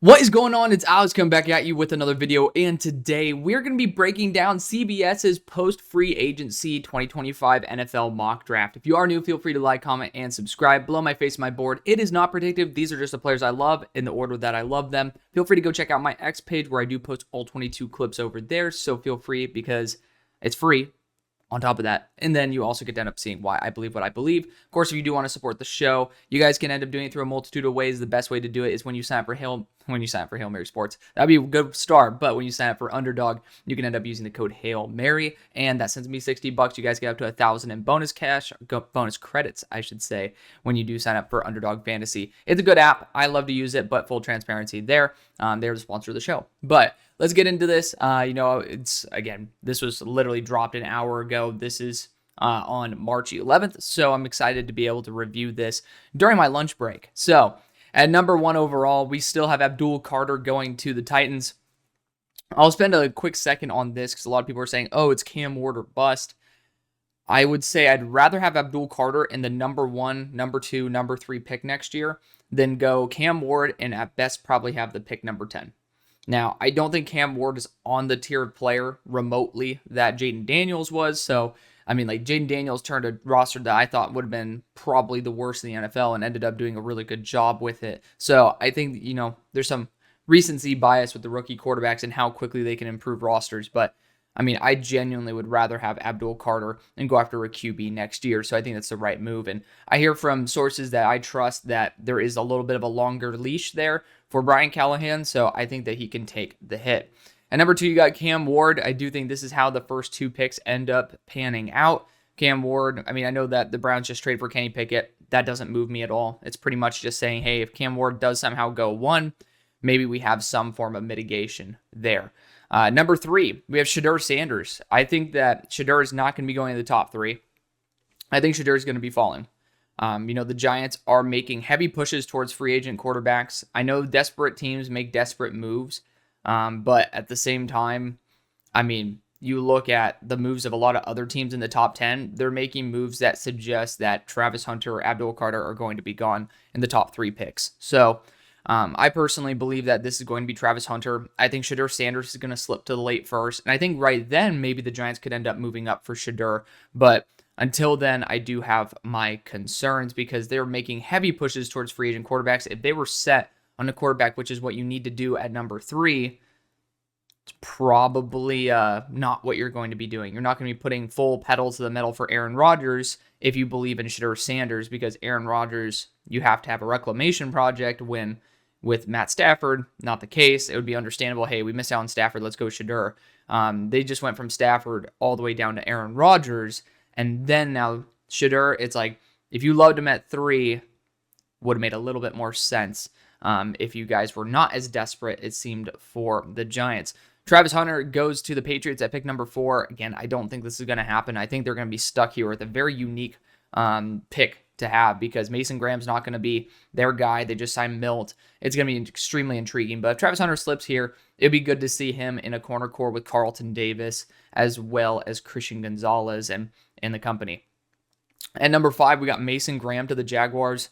What is going on? It's Alex coming back at you with another video, and today we're going to be breaking down CBS's post-free agency 2025 NFL mock draft. If you are new, feel free to like, comment, and subscribe. Below my face, my board. It is not predictive. These are just the players I love in the order that I love them. Feel free to go check out my X page where I do post all 22 clips over there, so feel free because it's free. On top of that, and then you also get to end up seeing why I believe what I believe. Of course, if you do want to support the show, you guys can end up doing it through a multitude of ways. The best way to do it is when you sign up for HAILMARY Sports. That'd be a good start, but when you sign up for UnderDog, you can end up using the code HAILMARY, and that sends me $60. You guys get up to 1,000 in bonus credits, I should say, when you do sign up for UnderDog Fantasy. It's a good app. I love to use it, but full transparency there. They're the sponsor of the show. But let's get into this. This was literally dropped an hour ago. This is on March 11th, so I'm excited to be able to review this during my lunch break. So at number 1 overall, we still have Abdul Carter going to the Titans. I'll spend a quick second on this because a lot of people are saying, oh, it's Cam Ward or bust. I would say I'd rather have Abdul Carter in the number 1, number 2, number 3 pick next year than go Cam Ward and at best probably have the pick number 10. Now, I don't think Cam Ward is on the tier of player remotely that Jaden Daniels was. So, Jaden Daniels turned a roster that I thought would have been probably the worst in the NFL and ended up doing a really good job with it. So, I think, there's some recency bias with the rookie quarterbacks and how quickly they can improve rosters. But, I genuinely would rather have Abdul Carter and go after a QB next year. So I think that's the right move. And I hear from sources that I trust that there is a little bit of a longer leash there for Brian Callahan. So I think that he can take the hit. At number 2, you got Cam Ward. I do think this is how the first 2 picks end up panning out. Cam Ward, I know that the Browns just traded for Kenny Pickett. That doesn't move me at all. It's pretty much just saying, hey, if Cam Ward does somehow go 1, maybe we have some form of mitigation there. Number 3, we have Shedeur Sanders. I think that Shedeur is not going to be going in the top 3. I think Shedeur is going to be falling. The Giants are making heavy pushes towards free agent quarterbacks. I know desperate teams make desperate moves, but at the same time, you look at the moves of a lot of other teams in the top 10, they're making moves that suggest that Travis Hunter or Abdul Carter are going to be gone in the top 3 picks. So, I personally believe that this is going to be Travis Hunter. I think Shedeur Sanders is going to slip to the late first. And I think right then, maybe the Giants could end up moving up for Shedeur. But until then, I do have my concerns because they're making heavy pushes towards free agent quarterbacks. If they were set on a quarterback, which is what you need to do at number 3, it's probably not what you're going to be doing. You're not going to be putting full pedal to the metal for Aaron Rodgers if you believe in Shedeur Sanders, because Aaron Rodgers, you have to have a reclamation project when with Matt Stafford, not the case. It would be understandable, hey, we missed out on Stafford, let's go Shedeur. They just went from Stafford all the way down to Aaron Rodgers, and then now Shedeur, it's like, if you loved him at 3, would have made a little bit more sense if you guys were not as desperate, it seemed, for the Giants. Travis Hunter goes to the Patriots at pick number 4. Again, I don't think this is going to happen. I think they're going to be stuck here with a very unique pick to have because Mason Graham's not going to be their guy. They just signed Milt. It's going to be extremely intriguing. But if Travis Hunter slips here, it'd be good to see him in a corner core with Carlton Davis as well as Christian Gonzalez and the company. At number 5, we got Mason Graham to the Jaguars.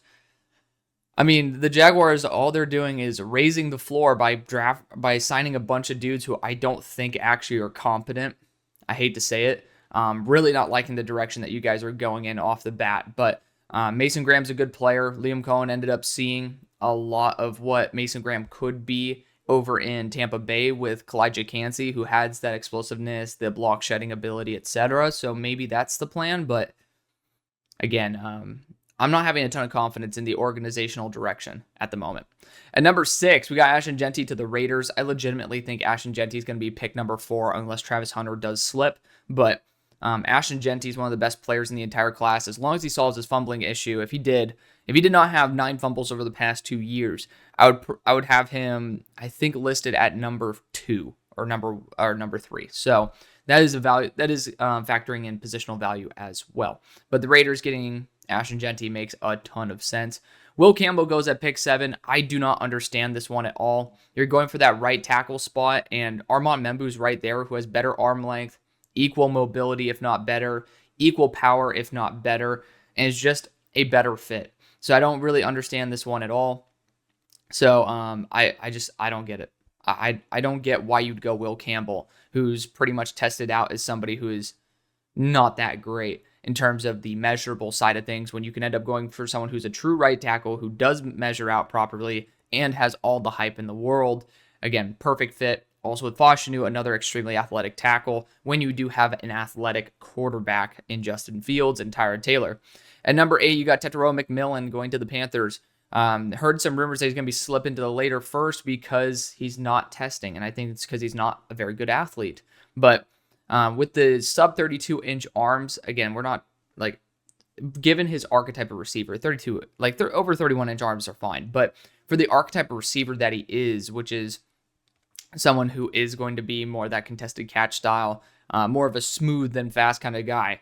The Jaguars, all they're doing is raising the floor by signing a bunch of dudes who I don't think actually are competent. I hate to say it. Really not liking the direction that you guys are going in off the bat, but Mason Graham's a good player. Liam Cohen ended up seeing a lot of what Mason Graham could be over in Tampa Bay with Kalijah Kancey, who has that explosiveness, the block shedding ability, etc. So maybe that's the plan, but again, I'm not having a ton of confidence in the organizational direction at the moment. At number 6, we got Ashton Jeanty to the Raiders. I legitimately think Ashton Jeanty is going to be pick number 4 unless Travis Hunter does slip, but Ashton Jeanty is one of the best players in the entire class. As long as he solves his fumbling issue, if he did not have 9 fumbles over the past 2 years, I would have him, I think, listed at number 2 or number 3. So that is a value that is factoring in positional value as well. But the Raiders getting Ashton Jeanty makes a ton of sense. Will Campbell goes at pick 7. I do not understand this one at all. You're going for that right tackle spot, and Armand Membu's right there, who has better arm length, equal mobility, if not better, equal power, if not better, and is just a better fit. So I don't really understand this one at all. So I don't get it. I don't get why you'd go Will Campbell, who's pretty much tested out as somebody who is not that great in terms of the measurable side of things, when you can end up going for someone who's a true right tackle who does measure out properly and has all the hype in the world. Again, perfect fit. Also with Fashanu, another extremely athletic tackle, when you do have an athletic quarterback in Justin Fields and Tyrod Taylor. At number 8, you got Tetairoa McMillan going to the Panthers. Heard some rumors that he's going to be slipping to the later first because he's not testing, and I think it's because he's not a very good athlete. But with the sub 32-inch arms, again, we're not like, given his archetype of receiver, 32, like over 31-inch arms are fine. But for the archetype of receiver that he is, which is someone who is going to be more that contested catch style, more of a smooth than fast kind of guy,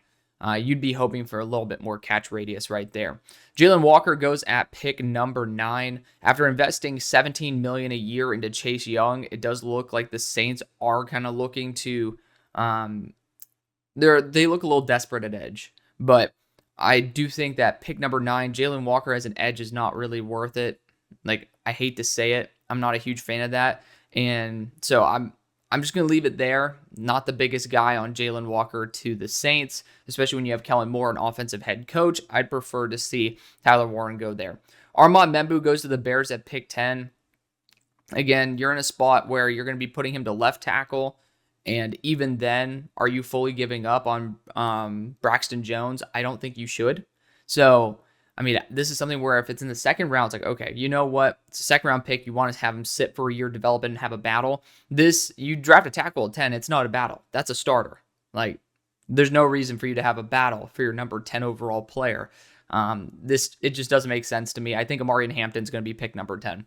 you'd be hoping for a little bit more catch radius right there. Jalen Walker goes at pick number 9. After investing $17 million a year into Chase Young, it does look like the Saints are kind of looking to, they look a little desperate at edge. But I do think that pick number 9, Jalen Walker as an edge, is not really worth it. Like, I hate to say it, I'm not a huge fan of that. And so I'm just going to leave it there. Not the biggest guy on Jalen Walker to the Saints, especially when you have Kellen Moore, an offensive head coach. I'd prefer to see Tyler Warren go there. Armand Membu goes to the Bears at pick 10. Again, you're in a spot where you're going to be putting him to left tackle. And even then, are you fully giving up on Braxton Jones? I don't think you should. So, I mean, this is something where if it's in the second round, it's like, okay, you know what? It's a second round pick. You want to have him sit for a year, develop and have a battle. You draft a tackle at 10. It's not a battle. That's a starter. Like, there's no reason for you to have a battle for your number 10 overall player. It just doesn't make sense to me. I think Amari Hampton's going to be pick number 10.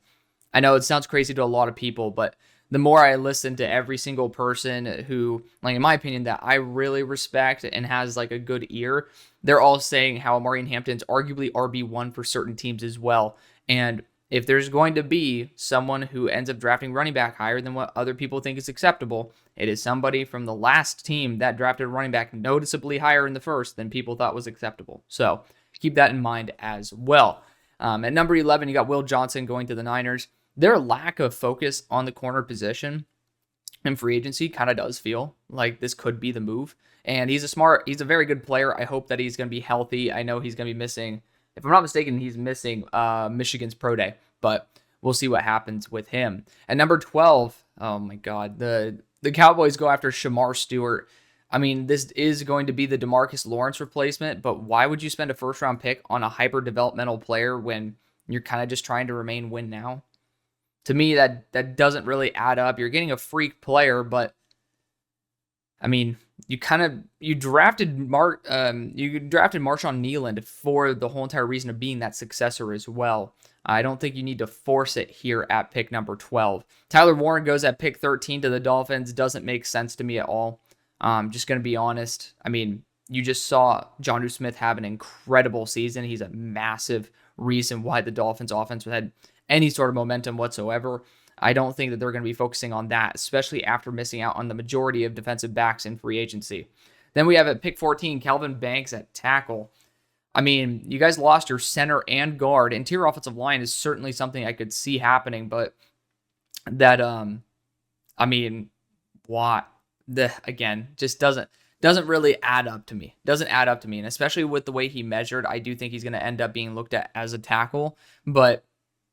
I know it sounds crazy to a lot of people, but the more I listen to every single person who, like, in my opinion, that I really respect and has like a good ear, they're all saying how Amari Hampton's arguably RB1 for certain teams as well. And if there's going to be someone who ends up drafting running back higher than what other people think is acceptable, it is somebody from the last team that drafted running back noticeably higher in the first than people thought was acceptable. So keep that in mind as well. At number 11, you got Will Johnson going to the Niners. Their lack of focus on the corner position in free agency kind of does feel like this could be the move. And he's a very good player. I hope that he's going to be healthy. I know he's going to be missing, if I'm not mistaken, he's missing Michigan's Pro Day, but we'll see what happens with him. At number 12, oh my God, the Cowboys go after Shamar Stewart. I mean, this is going to be the DeMarcus Lawrence replacement, but why would you spend a first round pick on a hyper developmental player when you're kind of just trying to win now? To me, that doesn't really add up. You're getting a freak player, but I mean, you drafted Marshawn Nealand for the whole entire reason of being that successor as well. I don't think you need to force it here at pick number 12. Tyler Warren goes at pick 13 to the Dolphins. Doesn't make sense to me at all. Just going to be honest. I mean, you just saw Jonnu Smith have an incredible season. He's a massive reason why the Dolphins offense had any sort of momentum whatsoever. I don't think that they're going to be focusing on that, especially after missing out on the majority of defensive backs in free agency. Then we have at pick 14, Calvin Banks at tackle. I mean, you guys lost your center and guard. Interior offensive line is certainly something I could see happening, but that, I mean, what? Again, just doesn't really add up to me. Doesn't add up to me. And especially with the way he measured, I do think he's going to end up being looked at as a tackle, but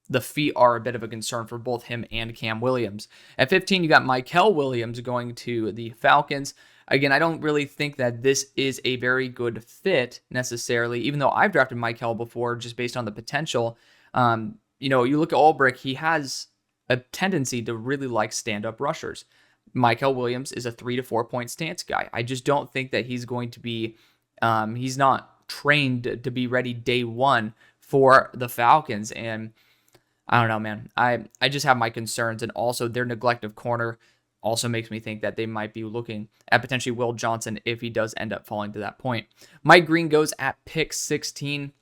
the feet are a bit of a concern for both him and Cam Williams. At 15, you got Mykel Williams going to the Falcons. Again, I don't really think that this is a very good fit necessarily, even though I've drafted Mykel before just based on the potential. You look at Ulbrich, he has a tendency to really like stand-up rushers. Mykel Williams is a 3 to 4 point stance guy. I just don't think that he's going to be, he's not trained to be ready day one for the Falcons. And I don't know, man. I just have my concerns, and also their neglect of corner also makes me think that they might be looking at potentially Will Johnson if he does end up falling to that point. Mike Green goes at pick 16.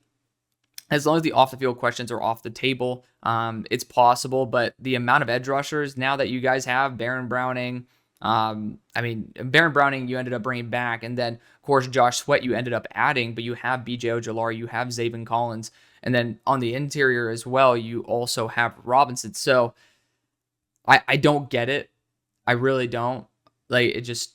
As long as the off-the-field questions are off the table, it's possible, but the amount of edge rushers now that you guys have, Baron Browning, Baron Browning you ended up bringing back, and then, of course, Josh Sweat you ended up adding, but you have B.J. Ojulari, you have Zaven Collins. And then on the interior as well, you also have Robinson. So I don't get it. I really don't. Like, it just,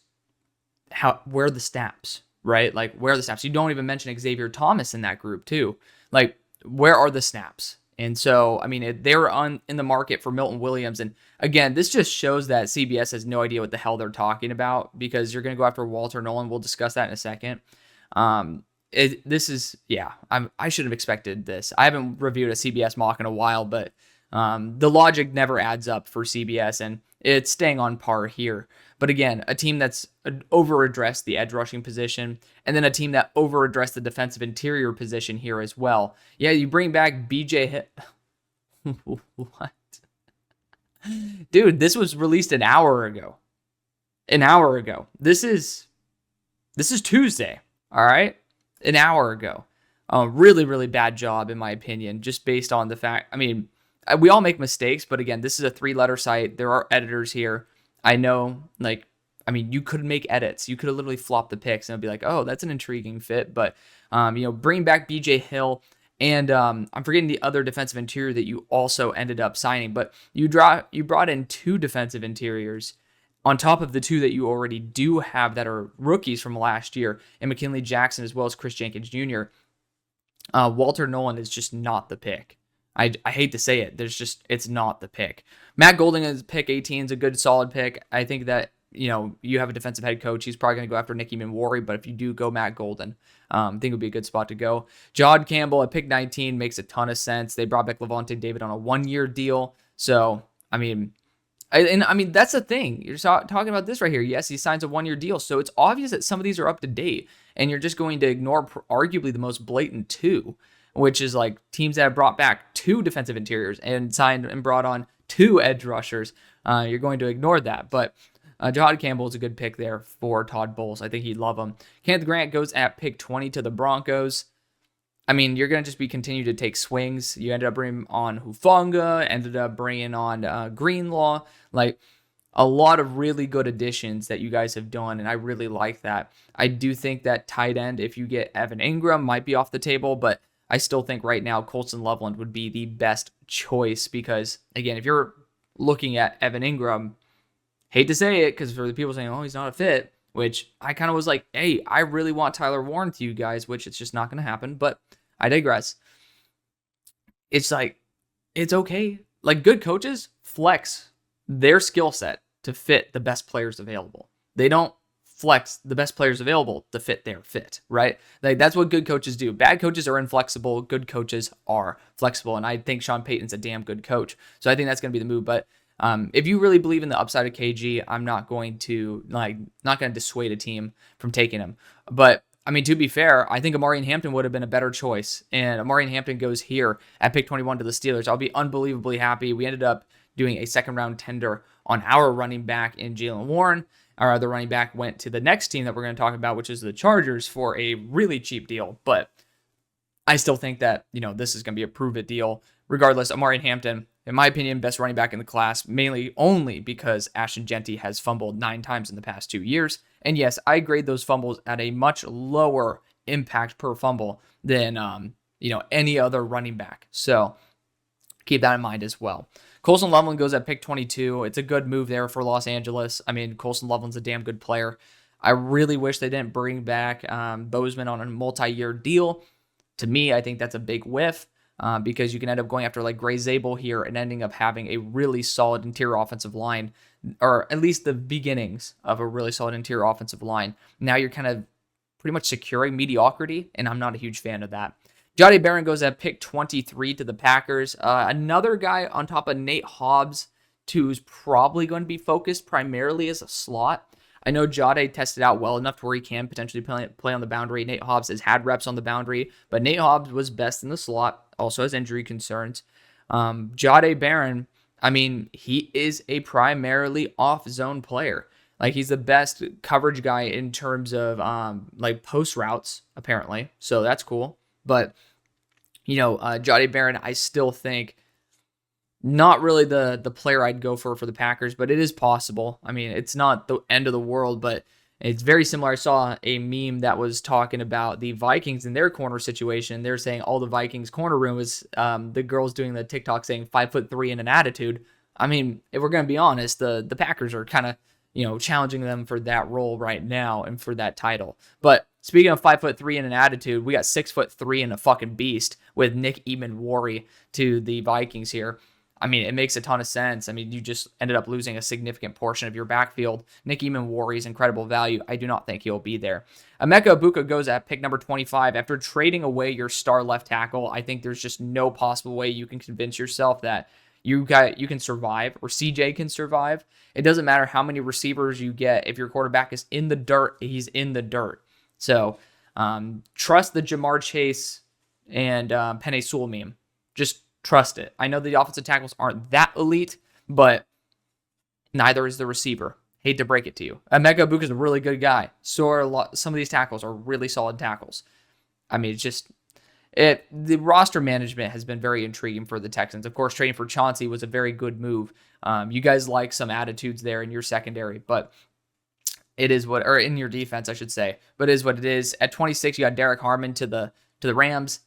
where are the snaps, right? Like, where are the snaps? You don't even mention Xavier Thomas in that group too. Like, where are the snaps? And so, I mean, they were in the market for Milton Williams. And again, this just shows that CBS has no idea what the hell they're talking about, because you're going to go after Walter Nolan. We'll discuss that in a second. I should have expected this. I haven't reviewed a CBS mock in a while, but the logic never adds up for CBS, and it's staying on par here. But again, a team that's over-addressed the edge rushing position, and then a team that over-addressed the defensive interior position here as well. Yeah, you bring back BJ What? Dude, this was released an hour ago. This is Tuesday, all right? An hour ago. Really, really bad job, in my opinion, just based on the fact, I mean, we all make mistakes, but again, this is a 3-letter site. There are editors here. I know, like, I mean, you could make edits. You could have literally flopped the picks and be like, oh, that's an intriguing fit. But, bring back BJ Hill, and I'm forgetting the other defensive interior that you also ended up signing. But you brought in 2 defensive interiors on top of the 2 that you already do have that are rookies from last year, and McKinley Jackson as well as Chris Jenkins Jr. Walter Nolan is just not the pick. I hate to say it. It's not the pick. Matt Golding is pick 18 is a good, solid pick. I think that, you have a defensive head coach. He's probably going to go after Nicky Minwari, but if you do go Matt Golden, I think it would be a good spot to go. Jod Campbell at pick 19 makes a ton of sense. They brought back Levante David on a 1-year deal. So, I mean, that's the thing. You're talking about this right here. Yes, he signs a 1-year deal. So it's obvious that some of these are up to date, and you're just going to ignore arguably the most blatant 2, which is like teams that have brought back 2 defensive interiors and signed and brought on 2 edge rushers. You're going to ignore that. But Jod Campbell is a good pick there for Todd Bowles. I think he'd love him. Kenneth Grant goes at pick 20 to the Broncos. I mean, you're going to just continue to take swings. You ended up bringing on Hufanga, ended up bringing on Greenlaw. Like, a lot of really good additions that you guys have done, and I really like that. I do think that tight end, if you get Evan Ingram, might be off the table, but I still think right now Colson Loveland would be the best choice, because, again, if you're looking at Evan Ingram, hate to say it, because for the people saying, oh, he's not a fit, which I kind of was like, hey, I really want Tyler Warren to you guys, which it's just not going to happen, but I digress. It's like, it's okay. Like, good coaches flex their skill set to fit the best players available. They don't flex the best players available to fit their fit, right? Like, that's what good coaches do. Bad coaches are inflexible. Good coaches are flexible. And I think Sean Payton's a damn good coach. So I think that's going to be the move. But if you really believe in the upside of KG, I'm not going to dissuade a team from taking him. But I mean, to be fair, I think Amari Hampton would have been a better choice. And Amari Hampton goes here at pick 21 to the Steelers. I'll be unbelievably happy. We ended up doing a 2nd-round tender on our running back in Jaylen Warren. Our other running back went to the next team that we're going to talk about, which is the Chargers, for a really cheap deal. But I still think that, this is going to be a prove-it deal. Regardless, Amari Hampton, in my opinion, best running back in the class, mainly only because Ashton Jeanty has fumbled 9 times in the past 2 years. And yes, I grade those fumbles at a much lower impact per fumble than, any other running back. So keep that in mind as well. Colson Loveland goes at pick 22. It's a good move there for Los Angeles. I mean, Colson Loveland's a damn good player. I really wish they didn't bring back Bozeman on a multi-year deal. To me, I think that's a big whiff because you can end up going after like Gray Zabel here and ending up having a really solid interior offensive line, or at least the beginnings of a really solid interior offensive line. Now you're kind of pretty much securing mediocrity, and I'm not a huge fan of that. Jahdae Barron goes at pick 23 to the Packers. Another guy on top of Nate Hobbs, who's probably going to be focused primarily as a slot. I know Jahdae tested out well enough to where he can potentially play on the boundary. Nate Hobbs has had reps on the boundary, but Nate Hobbs was best in the slot, also has injury concerns. Jahdae Barron, I mean, he is a primarily off-zone player. Like, he's the best coverage guy in terms of like post routes, apparently. So that's cool. But, Jahdae Barron, I still think not really the player I'd go for the Packers, but it is possible. I mean, it's not the end of the world, but It's very similar. I saw a meme that was talking about the Vikings in their corner situation. They're saying all the Vikings corner room is the girls doing the TikTok saying 5'3" and an attitude. I mean, if we're going to be honest, the Packers are kind of, challenging them for that role right now and for that title. But speaking of 5'3" and an attitude, we got 6'3" and a fucking beast with Nick Eamon-Warry to the Vikings here. I mean, it makes a ton of sense. I mean, you just ended up losing a significant portion of your backfield. Nick Eamon-Warry's incredible value. I do not think he'll be there. Emeka Egbuka goes at pick number 25. After trading away your star left tackle, I think there's just no possible way you can convince yourself that you can survive or CJ can survive. It doesn't matter how many receivers you get. If your quarterback is in the dirt, he's in the dirt. So trust the Jamar Chase and Penei Sewell meme. Just trust it. I know the offensive tackles aren't that elite, but neither is the receiver. Hate to break it to you. Emeka Egbuka is a really good guy. So are some of these tackles are really solid tackles. I mean, the roster management has been very intriguing for the Texans. Of course, trading for Chauncey was a very good move. You guys like some attitudes there in your secondary, but it is or in your defense, I should say. But it is what it is. At 26, you got Derek Harmon to the Rams.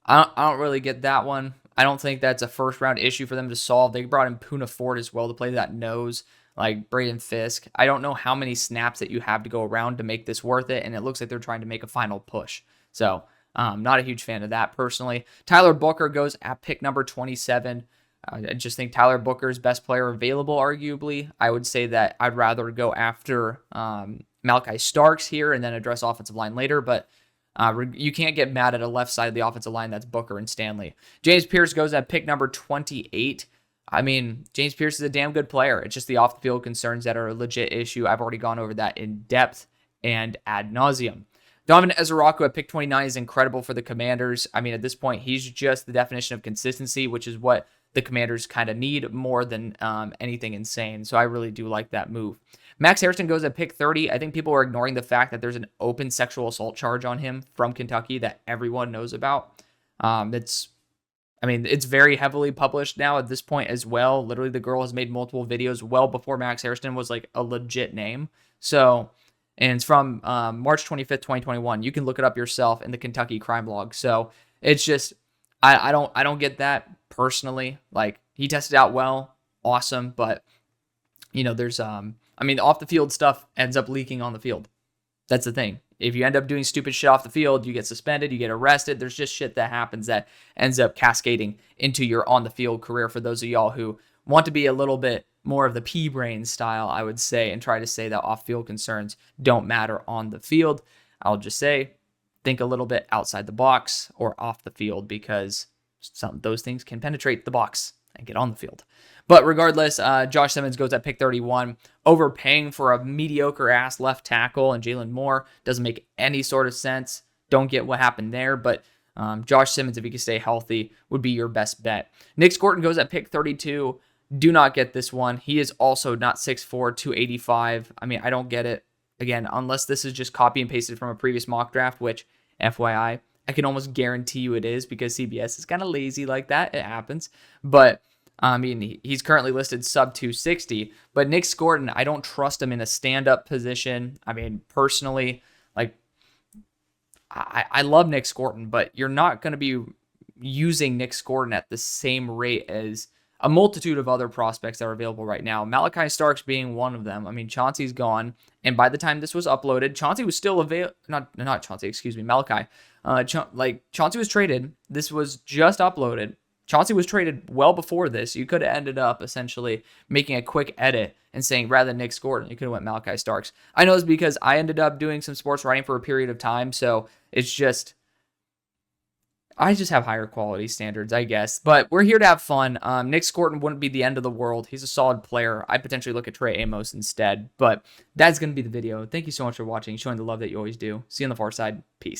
I don't really get that one. I don't think that's a first-round issue for them to solve. They brought in Poona Ford as well to play that nose, like Braden Fisk. I don't know how many snaps that you have to go around to make this worth it, and it looks like they're trying to make a final push. So, not a huge fan of that personally. Tyler Booker goes at pick number 27. I just think Tyler Booker's best player available, arguably. I would say that I'd rather go after Malachi Starks here and then address offensive line later, but you can't get mad at a left side of the offensive line that's Booker and Stanley. James Pierce goes at pick number 28. I mean, James Pierce is a damn good player. It's just the off-the-field concerns that are a legit issue. I've already gone over that in depth and ad nauseum. Donovan Ezeraku at pick 29 is incredible for the Commanders. I mean, at this point, he's just the definition of consistency, which is what the Commanders kind of need more than anything insane. So I really do like that move. Max Harrison goes at pick 30. I think people are ignoring the fact that there's an open sexual assault charge on him from Kentucky that everyone knows about. It's very heavily published now at this point as well. Literally, the girl has made multiple videos well before Max Harrison was like a legit name. So, and it's from March 25th, 2021. You can look it up yourself in the Kentucky crime log. So it's just, I don't get that personally. Like, he tested out well, awesome, but there's the off the field stuff ends up leaking on the field. That's the thing. If you end up doing stupid shit off the field, you get suspended, you get arrested. There's just shit that happens that ends up cascading into your on the field career for those of y'all who want to be a little bit more of the pea-brain style, I would say, and try to say that off-field concerns don't matter on the field. I'll just say, think a little bit outside the box or off the field, because those things can penetrate the box and get on the field. But regardless, Josh Simmons goes at pick 31, overpaying for a mediocre-ass left tackle, and Jalen Moore doesn't make any sort of sense. Don't get what happened there, but Josh Simmons, if he can stay healthy, would be your best bet. Nick Scorton goes at pick 32. Do not get this one. He is also not 6'4", 285. I mean, I don't get it. Again, unless this is just copy and pasted from a previous mock draft, which, FYI, I can almost guarantee you it is, because CBS is kind of lazy like that. It happens. But, I mean, he's currently listed sub 260. But Nick Scorton, I don't trust him in a stand-up position. I mean, personally, like, I love Nick Scorton, but you're not going to be using Nick Scorton at the same rate as a multitude of other prospects that are available right now. Malachi Starks being one of them. I mean, Chauncey's gone, and by the time this was uploaded, Chauncey was still available. Not Chauncey, excuse me, Malachi. Chauncey was traded. This was just uploaded. Chauncey was traded well before this. You could have ended up essentially making a quick edit and saying, rather than Nick Scorton, you could have went Malachi Starks. I know it's because I ended up doing some sports writing for a period of time, so it's just, I just have higher quality standards, I guess. But we're here to have fun. Nick Scorton wouldn't be the end of the world. He's a solid player. I'd potentially look at Trey Amos instead. But that's going to be the video. Thank you so much for watching, showing the love that you always do. See you on the far side. Peace.